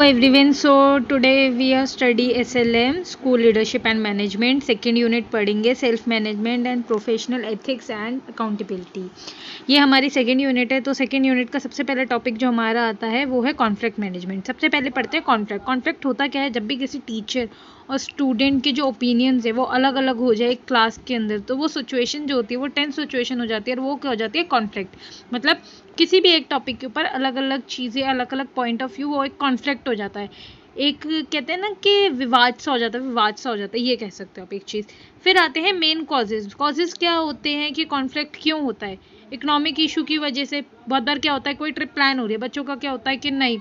Everyone, so today we are study SLM school leadership and management. Second unit पढ़ेंगे self management and professional ethics and accountability. ये हमारी second unit है। तो second unit का सबसे पहला टॉपिक जो हमारा आता है वो है कॉन्फ्लिक्ट मैनेजमेंट। सबसे पहले पढ़ते हैं कॉन्फ्लिक्ट। कॉन्फ्लिक्ट होता क्या है? जब भी किसी टीचर और स्टूडेंट के जो ओपिनियंस है वो अलग अलग हो जाए क्लास के अंदर, तो वो सिचुएशन जो होती है वो टेंस सिचुएशन हो जाती है और वो क्या हो जाती है? कॉन्फ्लिक्ट। मतलब किसी भी एक टॉपिक के ऊपर अलग अलग चीज़ें, अलग अलग पॉइंट ऑफ व्यू, वो एक कॉन्फ्लिक्ट हो जाता है। एक कहते हैं ना कि विवाद सा हो जाता है, विवाद सा हो जाता है, ये कह सकते हो आप एक चीज़। फिर आते हैं मेन कॉजेज। कॉजेज क्या होते हैं कि कॉन्फ्लिक्ट क्यों होता है? इकोनॉमिक इशू की वजह से। बहुत बार क्या होता है, कोई ट्रिप प्लान हो रही है, बच्चों का क्या होता है कि नहीं,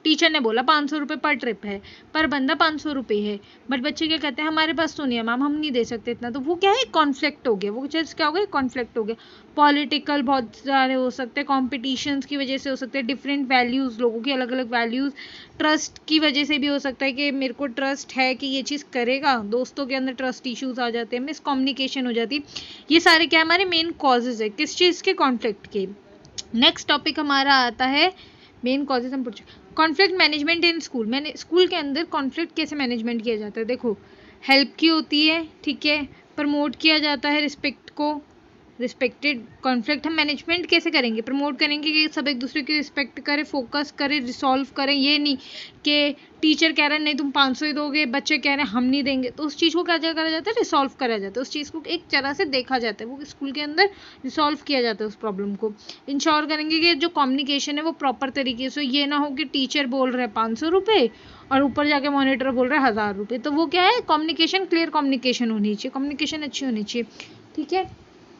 टीचर ने बोला 500 रुपये पर ट्रिप है, पर बंदा 500 रुपये है, बट बच्चे क्या कहते हैं हमारे पास तो नहीं है मैम, हम नहीं दे सकते इतना। तो वो क्या है? कॉन्फ्लिक्ट हो गया। वो चीज़ क्या हो गया? कॉन्फ्लिक्ट हो गया। पॉलिटिकल बहुत सारे हो सकते हैं, कॉम्पिटिशन्स की वजह से हो सकते हैं, डिफरेंट वैल्यूज़, लोगों की अलग अलग वैल्यूज़, ट्रस्ट की वजह से भी हो सकता है कि मेरे को ट्रस्ट है कि ये चीज़ करेगा, दोस्तों के अंदर ट्रस्ट इश्यूज आ जाते हैं, मिसकम्युनिकेशन हो जाती है। ये सारे क्या हमारे मेन कॉजेज है किस चीज़ के? कॉन्फ्लिक्ट के। नेक्स्ट टॉपिक हमारा आता है मेन कॉजेज। हम कॉन्फ्लिक्ट मैनेजमेंट इन स्कूल। मैंने स्कूल के अंदर कॉन्फ्लिक्ट कैसे मैनेजमेंट किया जाता है? देखो, हेल्प की होती है, ठीक है, प्रमोट किया जाता है रिस्पेक्ट को, रिस्पेक्टेड। कॉन्फ्लिक्ट हम मैनेजमेंट कैसे करेंगे? प्रमोट करेंगे कि सब एक दूसरे की रिस्पेक्ट करें, फोकस करें, रिसॉल्व करें। ये नहीं कि टीचर कह रहा है नहीं तुम 500 ही दोगे, बच्चे कह रहे हैं हम नहीं देंगे, तो उस चीज़ को क्या करा जाता है? रिसॉल्व करा जाता है। उस चीज़ को एक तरह से देखा जाता है, वो स्कूल के अंदर रिसॉल्व किया जाता है उस प्रॉब्लम को। इंश्योर करेंगे कि जो कम्युनिकेशन है वो प्रॉपर तरीके से, ये ना हो कि टीचर बोल रहे हैं 500 रुपये और ऊपर जाके मॉनिटर बोल रहा है 1000 रुपये। तो वो क्या है? कम्युनिकेशन, क्लियर कम्युनिकेशन होनी चाहिए, कम्युनिकेशन अच्छी होनी चाहिए, ठीक है।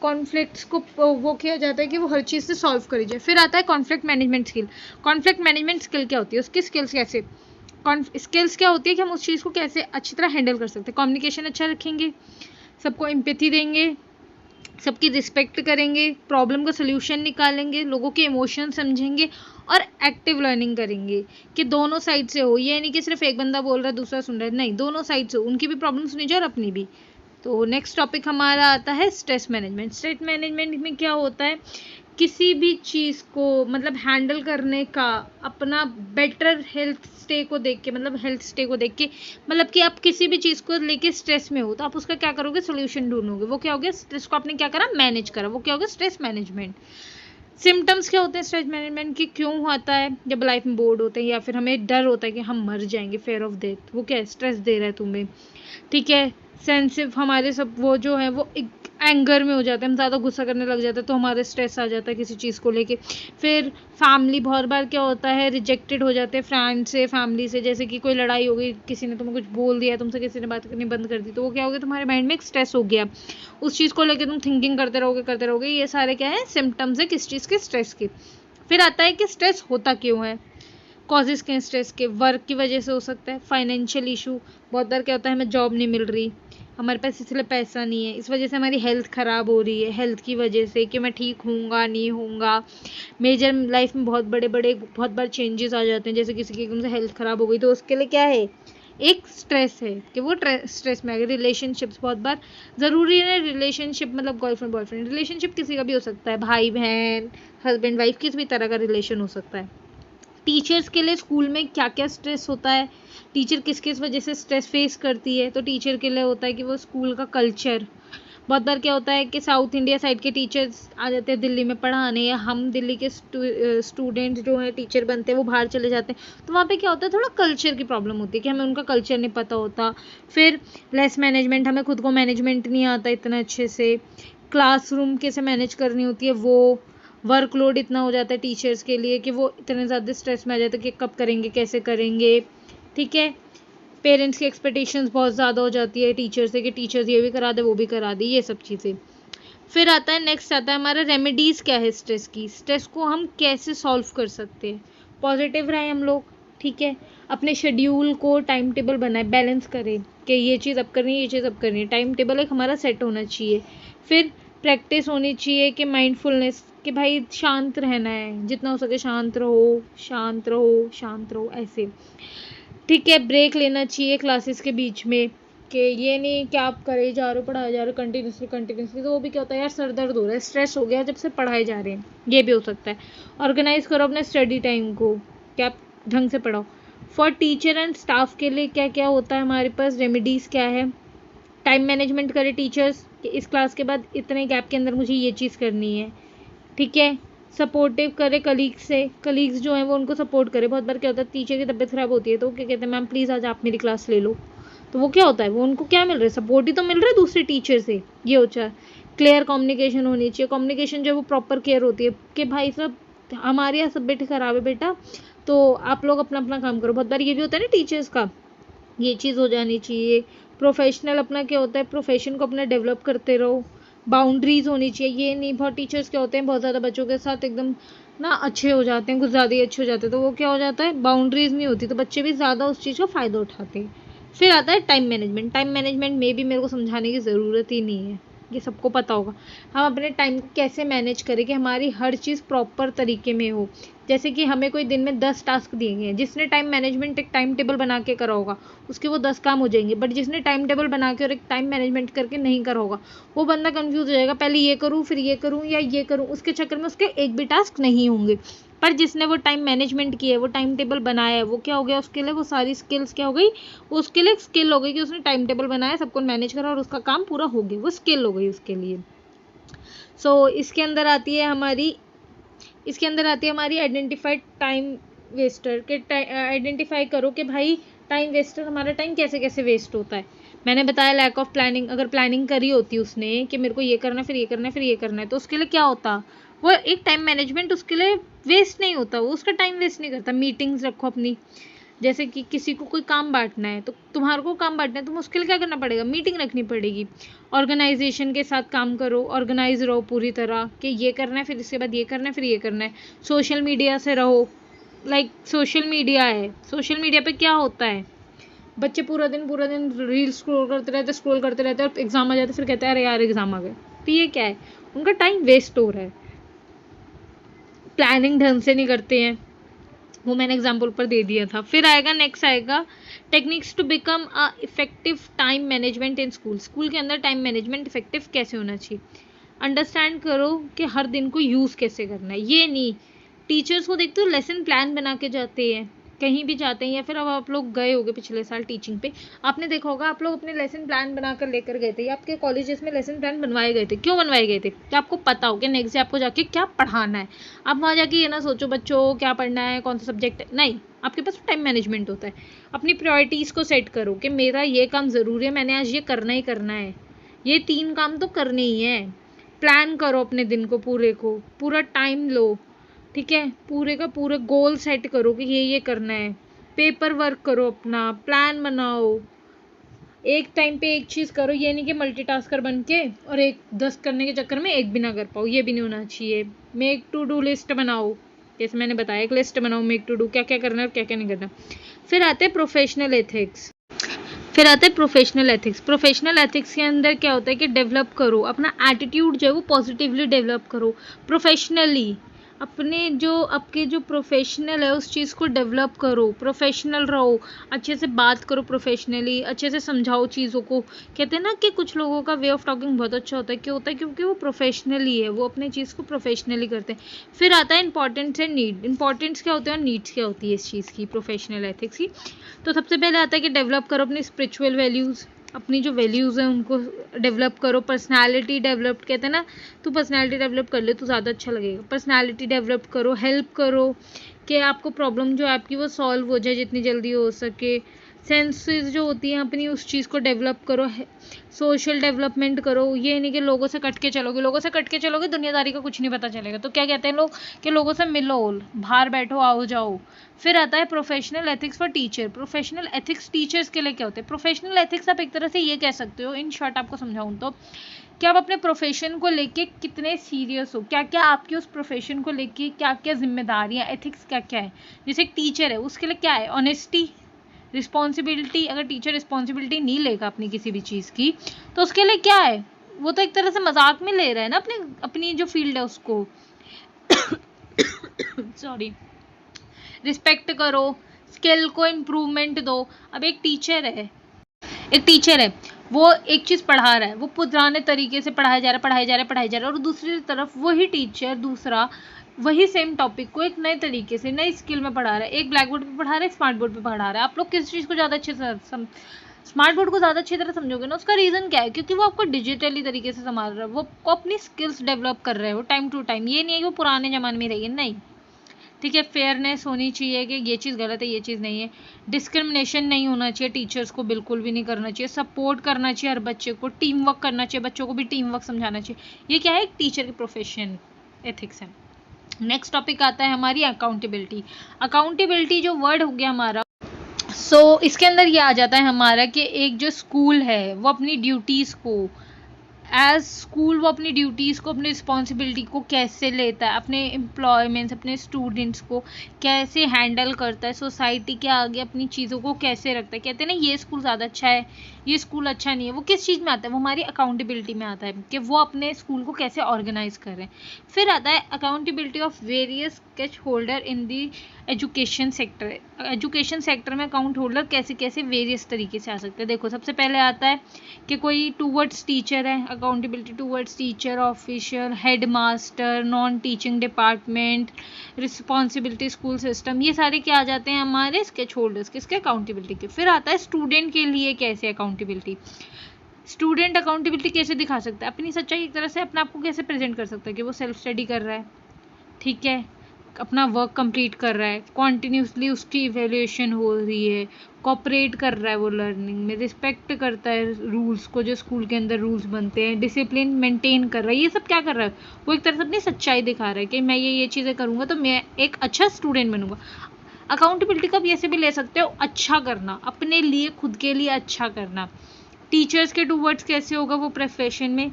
कॉन्फ्लिक्ट्स को वो किया जाता है कि वो हर चीज़ से सॉल्व करी जाए। फिर आता है conflict management skill. Conflict management skill क्या होती है? उसकी स्किल्स कैसे, स्किल्स क्या होती है कि हम उस चीज़ को कैसे अच्छी तरह हैंडल कर सकते हैं। कम्युनिकेशन अच्छा रखेंगे, सबको एम्पैथी देंगे, सबकी रिस्पेक्ट करेंगे, प्रॉब्लम का सोल्यूशन निकालेंगे, लोगों के इमोशन समझेंगे और एक्टिव लर्निंग करेंगे कि दोनों साइड से हो। ये नहीं कि सिर्फ एक बंदा बोल रहा है दूसरा सुन रहा है, नहीं, दोनों साइड से हो, उनकी भी प्रॉब्लम सुनी जाए और अपनी भी। तो नेक्स्ट टॉपिक हमारा आता है स्ट्रेस मैनेजमेंट। स्ट्रेस मैनेजमेंट में क्या होता है? किसी भी चीज़ को मतलब हैंडल करने का, अपना बेटर हेल्थ स्टे को देख के, मतलब हेल्थ स्टे को देख के, मतलब कि आप किसी भी चीज़ को लेके स्ट्रेस में हो तो आप उसका क्या करोगे? सोल्यूशन ढूंढोगे। वो क्या हो गया? स्ट्रेस को आपने क्या करा? मैनेज करा। वो क्या हो गया? Stress management. सिम्टम्स क्या होते हैं स्ट्रेस मैनेजमेंट की? क्यों होता है? जब लाइफ में बोर्ड होते हैं या फिर हमें डर होता है कि हम मर जाएंगे, फेयर ऑफ डेथ, वो क्या है? स्ट्रेस दे रहा है तुम्हें, ठीक है। सेंसिटिव हमारे सब वो जो है वो एक एंगर में हो जाते हैं, हम ज़्यादा गुस्सा करने लग जाते हैं तो हमारे स्ट्रेस आ जाता है किसी चीज़ को लेके। फिर फैमिली, बहुत बार क्या होता है, रिजेक्टेड हो जाते हैं फ्रेंड से, फैमिली से। जैसे कि कोई लड़ाई हो गई, किसी ने तुम्हें कुछ बोल दिया, तुमसे किसी ने बात करनी बंद कर दी, तो वो क्या हो गया? तुम्हारे माइंड में एक स्ट्रेस हो गया, उस चीज़ को लेकर तुम थिंकिंग करते रहोगे। ये सारे क्या है? सिम्टम्स है किस चीज़ के? स्ट्रेस के। फिर आता है कि स्ट्रेस होता क्यों है? कॉजेज के स्ट्रेस के, वर्क की वजह से हो सकता है, फाइनेंशियल इशू, बहुत बार क्या होता है हमें जॉब नहीं मिल रही, हमारे पास इसलिए पैसा नहीं है, इस वजह से हमारी हेल्थ ख़राब हो रही है, हेल्थ की वजह से कि मैं ठीक हूँगा नहीं हूँगा। मेजर लाइफ में बहुत बार चेंजेस आ जाते हैं, जैसे किसी की एकदम से हेल्थ ख़राब हो गई, तो उसके लिए क्या है? एक स्ट्रेस है कि वो स्ट्रेस में आ गए। रिलेशनशिप्स, बहुत बार ज़रूरी है रिलेशनशिप, मतलब गर्लफ्रेंड बॉयफ्रेंड रिलेशनशिप किसी का भी हो सकता है, भाई बहन, हस्बैंड वाइफ, किसी भी तरह का रिलेशन हो सकता है। टीचर्स के लिए स्कूल में क्या क्या स्ट्रेस होता है, टीचर किस किस वजह से स्ट्रेस फेस करती है? तो टीचर के लिए होता है कि वो स्कूल का कल्चर। बहुत बार क्या होता है कि साउथ इंडिया साइड के टीचर्स आ जाते हैं दिल्ली में पढ़ाने, या हम दिल्ली के स्टूडेंट्स जो हैं टीचर बनते हैं वो बाहर चले जाते हैं, तो वहाँ पे क्या होता है, थोड़ा कल्चर की प्रॉब्लम होती है कि हमें उनका कल्चर नहीं पता होता। फिर लेस मैनेजमेंट, हमें खुद को मैनेजमेंट नहीं आता इतना अच्छे से, क्लासरूम कैसे मैनेज करनी होती है, वो वर्कलोड इतना हो जाता है टीचर्स के लिए कि वो इतने ज़्यादा स्ट्रेस में आ जाते हैं कि कब करेंगे, कैसे करेंगे, ठीक है। पेरेंट्स की एक्सपेक्टेशंस बहुत ज़्यादा हो जाती है टीचर से कि टीचर्स ये भी करा दे वो भी करा दे, ये सब चीज़ें। फिर आता है नेक्स्ट आता है हमारा रेमेडीज़ क्या है स्ट्रेस की, स्ट्रेस को हम कैसे सॉल्व कर सकते हैं। पॉजिटिव रहें हम लोग, ठीक है, अपने शेड्यूल को टाइम टेबल बनाए, बैलेंस करें कि ये चीज़ अब करनी है, ये चीज़ अब करनी है, टाइम टेबल एक हमारा सेट होना चाहिए। फिर प्रैक्टिस होनी चाहिए कि माइंडफुलनेस, कि भाई शांत रहना है, जितना हो सके शांत रहो, शांत रहो, शांत रहो, ऐसे, ठीक है। ब्रेक लेना चाहिए क्लासेस के बीच में, कि ये नहीं कि आप करे जा रहे हो, पढ़ाए जा रहे हो कंटिन्यूसली, तो वो भी क्या होता है यार, सर दर्द हो रहा है, स्ट्रेस हो गया जब से पढ़ाए जा रहे हैं, ये भी हो सकता है। ऑर्गेनाइज करो अपने स्टडी टाइम को कि आप ढंग से पढ़ो। फॉर टीचर एंड स्टाफ के लिए क्या क्या होता है हमारे पास, रेमेडीज़ क्या है, टाइम मैनेजमेंट करे टीचर्स कि इस क्लास के बाद इतने गैप के अंदर मुझे ये चीज़ करनी है, ठीक है। सपोर्टिव करे कलीग्स से, कलीग्स जो हैं वो उनको सपोर्ट करे। बहुत बार क्या होता है टीचर की तबीयत ख़राब होती है तो वो क्या कहते हैं, मैम प्लीज़ आज आप मेरी क्लास ले लो, तो वो क्या होता है, वो उनको क्या मिल रहा है, सपोर्ट ही तो मिल रहा है दूसरे टीचर से। ये होता है। क्लियर कम्युनिकेशन होनी चाहिए, कम्युनिकेशन जो है वो प्रॉपर केयर होती है कि भाई साहब हमारे यहाँ सब बेटे ख़राब है बेटा, तो आप लोग अपना अपना काम करो। बहुत बार ये भी होता है ना टीचर्स का, ये चीज़ हो जानी चाहिए। प्रोफेशनल अपना क्या होता है, प्रोफेशन को अपना डेवलप करते रहो। बाउंड्रीज होनी चाहिए, ये नहीं बहुत टीचर्स क्या होते हैं बहुत ज़्यादा बच्चों के साथ एकदम ना अच्छे हो जाते हैं, कुछ ज़्यादा ही अच्छे हो जाते हैं, तो वो क्या हो जाता है, बाउंड्रीज नहीं होती तो बच्चे भी ज़्यादा उस चीज़ का फ़ायदा उठाते हैं। फिर आता है टाइम मैनेजमेंट। टाइम मैनेजमेंट में भी मेरे को समझाने की ज़रूरत ही नहीं है, ये सबको पता होगा। हम अपने टाइम को कैसे मैनेज करें कि हमारी हर चीज़ प्रॉपर तरीके में हो। जैसे कि हमें कोई दिन में 10 टास्क दिए गए हैं, जिसने टाइम मैनेजमेंट एक टाइम टेबल बना के करा होगा उसके वो 10 काम हो जाएंगे, बट जिसने टाइम टेबल बना के और एक टाइम मैनेजमेंट करके नहीं करा होगा वो बंदा कंफ्यूज हो जाएगा, पहले ये करूँ फिर ये करूँ या ये करूँ, उसके चक्कर में उसके एक भी टास्क नहीं होंगे। पर जिसने वो टाइम मैनेजमेंट किया है, वो टाइम टेबल बनाया है, वो क्या हो गया उसके लिए, वो सारी स्किल्स क्या हो गई, उसके लिए स्किल हो गई कि उसने टाइम टेबल बनाया, सबको मैनेज करा और उसका काम पूरा हो गया, वो स्किल हो गई उसके लिए। इसके अंदर आती है हमारी आइडेंटिफाइड टाइम वेस्टर के, आइडेंटिफाई करो कि भाई टाइम वेस्टर हमारा टाइम कैसे कैसे वेस्ट होता है। मैंने बताया लैक ऑफ प्लानिंग, अगर प्लानिंग करी होती उसने कि मेरे को ये करना है फिर ये करना है फिर ये करना है, तो उसके लिए क्या होता, वो एक टाइम मैनेजमेंट उसके लिए वेस्ट नहीं होता, वो उसका टाइम वेस्ट नहीं करता। मीटिंग्स रखो अपनी, जैसे कि किसी को कोई काम बांटना है तो तुम्हारे को काम बांटना है, तुम उसके लिए क्या करना पड़ेगा, मीटिंग रखनी पड़ेगी। ऑर्गेनाइजेशन के साथ काम करो, ऑर्गेनाइज रहो पूरी तरह कि ये करना है फिर इसके बाद ये करना है फिर ये करना है। सोशल मीडिया से रहो, सोशल मीडिया है, सोशल मीडिया पे क्या होता है, बच्चे पूरा दिन रील स्क्रॉल करते रहते और एग्जाम आ जाते फिर कहते हैं अरे यार एग्जाम आ गए, तो ये क्या है, उनका टाइम वेस्ट हो रहा है। प्लानिंग ढंग से नहीं करते हैं, वो मैंने एग्जाम्पल पर दे दिया था। फिर आएगा नेक्स्ट आएगा techniques to become a effective time management in school. School के अंदर टाइम मैनेजमेंट इफेक्टिव कैसे होना चाहिए, अंडरस्टैंड करो कि हर दिन को यूज़ कैसे करना है। ये नहीं टीचर्स को देखते हो लेसन प्लान बना के जाते हैं, कहीं भी जाते हैं, या फिर अब आप लोग गए होगे पिछले साल टीचिंग पे, आपने देखा होगा आप लोग अपने लेसन प्लान बनाकर लेकर गए थे, या आपके कॉलेजेस में लेसन प्लान बनवाए गए थे। क्यों बनवाए गए थे, कि आपको पता हो कि नेक्स्ट डे आपको जाके क्या पढ़ाना है। आप वहाँ जाके ये ना सोचो बच्चों क्या पढ़ना है कौन सा सब्जेक्ट है, नहीं, आपके पास टाइम मैनेजमेंट होता है। अपनी प्रायोरिटीज़ को सेट करो कि मेरा ये काम ज़रूरी है, मैंने आज ये करना ही करना है, ये 3 काम तो करने ही है। प्लान करो अपने दिन को, पूरा टाइम लो, ठीक है, पूरे का पूरे गोल सेट करो कि ये करना है। पेपर वर्क करो, अपना प्लान बनाओ, एक टाइम पे एक चीज़ करो, ये नहीं कि मल्टीटास्कर बन के और 10 करने के चक्कर में एक भी ना कर पाओ, ये भी नहीं होना चाहिए। मेक टू डू लिस्ट बनाओ, जैसे मैंने बताया एक लिस्ट बनाओ मेक टू डू, क्या क्या करना है और क्या क्या नहीं करना। फिर आते हैं प्रोफेशनल एथिक्स। प्रोफेशनल एथिक्स के अंदर क्या होता है कि डेवलप करो अपना एटीट्यूड जो है वो पॉजिटिवली डेवलप करो। प्रोफेशनली अपने जो आपके जो प्रोफेशनल है उस चीज़ को डेवलप करो, प्रोफेशनल रहो, अच्छे से बात करो प्रोफेशनली, अच्छे से समझाओ चीज़ों को। कहते हैं ना कि कुछ लोगों का वे ऑफ टॉकिंग बहुत अच्छा होता है, क्यों होता है, क्योंकि वो प्रोफेशनली है, वो अपने चीज़ को प्रोफेशनली करते हैं। फिर आता है इंपॉर्टेंस एंड नीड। इंपॉर्टेंस क्या होती है और नीड्स क्या होती है इस चीज़ की, प्रोफेशनल एथिक्स की। तो सबसे पहले आता है कि डेवलप करो अपनी स्पिरिचुअल वैल्यूज़, अपनी जो वैल्यूज़ हैं उनको डेवलप करो। पर्सनालिटी डेवलप, कहते हैं ना तू पर्सनालिटी डेवलप कर ले तो ज़्यादा अच्छा लगेगा, पर्सनालिटी डेवलप करो। हेल्प करो कि आपको प्रॉब्लम जो है आपकी वो सॉल्व हो जाए जितनी जल्दी हो सके। सेंसेस जो होती हैं अपनी उस चीज़ को डेवलप करो। सोशल डेवलपमेंट करो, ये नहीं कि लोगों से कट के चलोगे दुनियादारी का कुछ नहीं पता चलेगा। तो क्या कहते हैं लोग कि लोगों से मिलो, बाहर बैठो, आओ जाओ। फिर आता है professional ethics for teacher. Professional ethics teachers के लिए क्या होते हैं। प्रोफेशनल एथिक्स आप एक तरह से ये कह सकते हो, इन शॉर्ट आपको समझाऊँ तो, कि आप अपने प्रोफेशन को लेके कितने सीरियस हो, क्या क्या आपकी उस प्रोफेशन को लेके क्या क्या जिम्मेदारियाँ, एथिक्स क्या क्या है। जैसे एक टीचर है उसके लिए क्या है, ऑनेस्टी, रिस्पॉन्सिबिलिटी। अगर टीचर रिस्पॉन्सिबिलिटी नहीं लेगा अपनी किसी भी चीज़ की तो उसके लिए क्या है, वो तो एक तरह से मजाक में ले रहा है ना अपनी जो फील्ड है उसको। सॉरी। रिस्पेक्ट करो, स्किल को इम्प्रूवमेंट दो। अब एक टीचर है वो एक चीज़ पढ़ा रहा है, वो पुराने तरीके से पढ़ाया जा रहा है और दूसरी तरफ वही टीचर दूसरा वही सेम टॉपिक को एक नए तरीके से नई स्किल में पढ़ा रहा है, एक ब्लैक बोर्ड पे पढ़ा रहा है, एक स्मार्ट बोर्ड पे पढ़ा रहा है। आप लोग किस चीज़ को ज़्यादा अच्छे से स्मार्ट बोर्ड को ज़्यादा अच्छी तरह समझोगे ना, उसका रीज़न क्या है, क्योंकि वो आपको डिजिटली तरीके से संभाल रहा है, वो आपको अपनी स्किल्स डेवलप कर रहे हैं वो टाइम टू टाइम। ये नहीं है कि वो पुराने ज़माने में रहिए, नहीं, ठीक है। फेयरनेस होनी चाहिए कि ये चीज़ गलत है, ये चीज़ नहीं है। डिस्क्रिमिनेशन नहीं होना चाहिए, टीचर्स को बिल्कुल भी नहीं करना चाहिए। सपोर्ट करना चाहिए हर बच्चे को, टीम वर्क करना चाहिए, बच्चों को भी टीम वर्क समझाना चाहिए। ये क्या है, एक टीचर की प्रोफेशन एथिक्स है। नेक्स्ट टॉपिक आता है हमारी अकाउंटेबिलिटी। अकाउंटेबिलिटी जो वर्ड हो गया हमारा, इसके अंदर ये आ जाता है हमारा कि एक जो स्कूल है वो अपनी ड्यूटीज़ को एज स्कूल, वो अपनी ड्यूटीज़ को, अपनी रिस्पॉन्सिबिलिटी को कैसे लेता है, अपने एम्प्लॉयमेंट्स, अपने स्टूडेंट्स को कैसे हैंडल करता है, सोसाइटी के आगे अपनी चीज़ों को कैसे रखता है। कहते हैं ना ये स्कूल ज़्यादा अच्छा है, ये स्कूल अच्छा नहीं है, वो किस चीज़ में आता है, वो हमारी अकाउंटेबिलिटी में आता है कि वो अपने स्कूल को कैसे ऑर्गेनाइज कर रहे हैं। फिर आता है accountability of various stake holder in the education sector. Education sector में अकाउंट होल्डर कैसे कैसे वेरियस तरीके से आ सकते हैं। देखो, सबसे पहले आता है कि कोई टूवर्ड्स टीचर है, accountability towards teacher, official, head master, non teaching department, responsibility school system, ये सारे क्या आ जाते हैं हमारे स्केच होल्डर्स किसके, अकाउंटेबिलिटी के। फिर आता है स्टूडेंट के लिए कैसे अकाउंटेबिलिटी। स्टूडेंट अकाउंटेबिलिटी कैसे दिखा सकता है, अपनी सच्चाई एक तरह से अपने आप को कैसे प्रेजेंट कर सकता है कि वो सेल्फ स्टडी कर रहा है, ठीक है, अपना वर्क कंप्लीट कर रहा है, कॉन्टीन्यूसली उसकी इवेल्यूएशन हो रही है, कॉपरेट कर रहा है वो लर्निंग में, रिस्पेक्ट करता है रूल्स को, जो स्कूल के अंदर रूल्स बनते हैं, डिसिप्लिन मेंटेन कर रहा है। ये सब क्या कर रहा है, वो एक तरह से अपनी सच्चाई दिखा रहा है कि मैं ये चीज़ें करूँगा तो मैं एक अच्छा स्टूडेंट बनूंगा। अकाउंटेबिलिटी का भी ऐसे भी ले सकते हो, अच्छा करना, अपने लिए, खुद के लिए अच्छा करना। टीचर्स के टूवर्ड्स कैसे होगा वो प्रोफेशन में।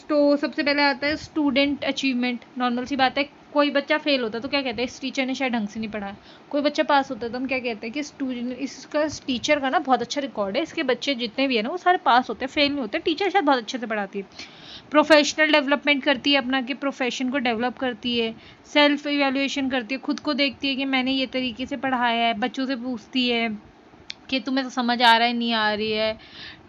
तो सबसे पहले आता है स्टूडेंट अचीवमेंट। नॉर्मल सी बात है, कोई बच्चा फेल होता है तो क्या कहते हैं, इस टीचर ने शायद ढंग से नहीं पढ़ाया। कोई बच्चा पास होता है तो हम क्या कहते हैं कि स्टूडेंट, इसका टीचर का ना बहुत अच्छा रिकॉर्ड है, इसके बच्चे जितने भी है ना वो सारे पास होते हैं, फेल नहीं होते, टीचर शायद बहुत अच्छे से पढ़ाती है। प्रोफेशनल डेवलपमेंट करती है, अपना के प्रोफेशन को डेवलप करती है। सेल्फ इवेल्युएशन करती है, खुद को देखती है कि मैंने ये तरीके से पढ़ाया है, बच्चों से पूछती है कि तुम्हें तो समझ आ रहा है, नहीं आ रही है।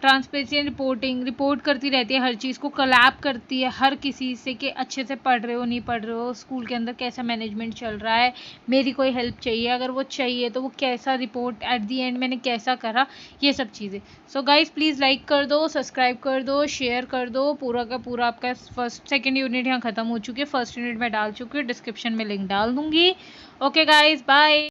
ट्रांसपेरेंसी रिपोर्टिंग, रिपोर्ट करती रहती है हर चीज़ को, कोलैब करती है हर किसी से कि अच्छे से पढ़ रहे हो, नहीं पढ़ रहे हो, स्कूल के अंदर कैसा मैनेजमेंट चल रहा है, मेरी कोई हेल्प चाहिए, अगर वो चाहिए तो वो कैसा रिपोर्ट एट दी एंड मैंने कैसा करा, ये सब चीज़ें। सो गाइज प्लीज़ लाइक कर दो, सब्सक्राइब कर दो, शेयर कर दो। पूरा का पूरा आपका सेकेंड यूनिट यहाँ ख़त्म हो चुकी है, फर्स्ट यूनिट में डाल चुकी हूँ, डिस्क्रिप्शन में लिंक डाल दूँगी। Okay guys, bye.